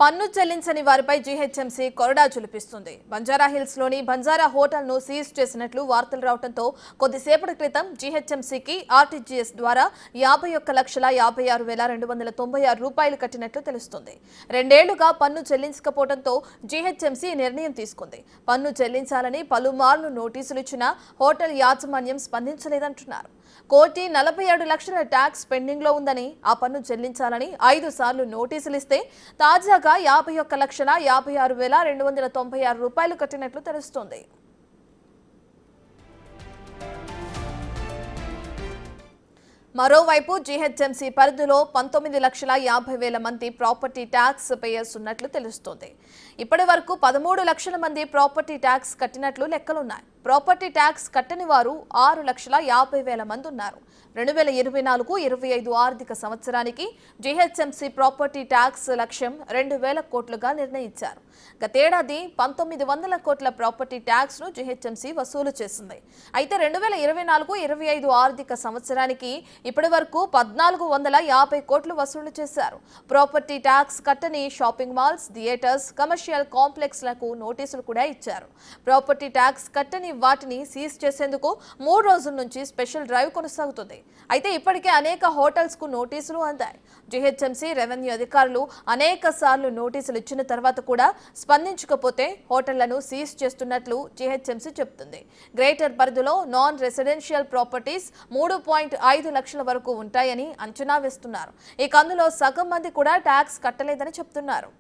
పన్ను చెల్లించని వారిపై జీహెచ్ఎంసీ కొరడా చులిపిస్తుంది. బంజారాహిల్స్లోని బంజారా హోటల్ను సీజ్ చేసినట్లు వార్తలు రావడంతో కొద్దిసేపటి క్రితం జీహెచ్ఎంసీకి ఆర్టీజీఎస్ ద్వారా 51,56,296 రూపాయలు కట్టినట్లు తెలుస్తుంది. 2 ఏళ్లుగా పన్ను చెల్లించకపోవడంతో జీహెచ్ఎంసీ నిర్ణయం తీసుకుంది. పన్ను చెల్లించాలని పలుమార్లు నోటీసులు ఇచ్చినా హోటల్ యాజమాన్యం స్పందించలేదంటున్నారు. కోటి 47 లక్షల ట్యాక్స్ పెండింగ్ లో ఉందని, ఆ పన్ను చెల్లించాలని 5 సార్లు నోటీసులు ఇస్తే తాజాగా 51,56,296 రూపాయలు కట్టినట్లు తెలుస్తోంది. మరోవైపు జీహెచ్ఎంసీ పరిధిలో 19,50,000 మంది ప్రాపర్టీ ట్యాక్స్ పేయర్స్ ఉన్నట్లు తెలుస్తోంది. ఇప్పటి వరకు 13 లక్షల మంది ప్రాపర్టీ ట్యాక్స్ కట్టినట్లు లెక్కలున్నాయి. ప్రాపర్టీ ట్యాక్స్ కట్టని వారు 6,50,000 మంది ఉన్నారు. 2024-25 ఆర్థిక సంవత్సరానికి జీహెచ్ఎంసీ ప్రాపర్టీ ట్యాక్స్ లక్ష్యం 2,000 కోట్లుగా నిర్ణయించారు. గతేడాది 1,900 కోట్ల ప్రాపర్టీ ట్యాక్స్ ను జీహెచ్ఎంసీ వసూలు చేసింది. అయితే 2024-25 ఆర్థిక సంవత్సరానికి ఇప్పటి వరకు 1,450 కోట్లు వసూలు చేశారు. ప్రాపర్టీ ట్యాక్స్ కట్టని షాపింగ్ మాల్స్, థియేటర్స్, కమర్షియల్ కాంప్లెక్స్లకు నోటీసులు కూడా ఇచ్చారు. ప్రాపర్టీ ట్యాక్స్ కట్టని వాటిని సీజ్ చేసేందుకు 3 రోజుల నుంచి స్పెషల్ డ్రైవ్ కొనసాగుతుంది. అయితే ఇప్పటికే అనేక హోటల్స్ కు నోటీసులు అందాయి. జీహెచ్ఎంసీ రెవెన్యూ అధికారులు అనేక సార్లు నోటీసులు ఇచ్చిన తర్వాత కూడా స్పందించకపోతే హోటళ్లను సీజ్ చేస్తున్నట్లు జీహెచ్ఎంసీ చెబుతుంది. గ్రేటర్ పరిధిలో నాన్ రెసిడెన్షియల్ ప్రాపర్టీస్ 3.5 లక్షల వరకు ఉంటాయని అంచనా వేస్తున్నారు. ఇక అందులో సగం మంది కూడా ట్యాక్స్ కట్టలేదని చెప్తున్నారు.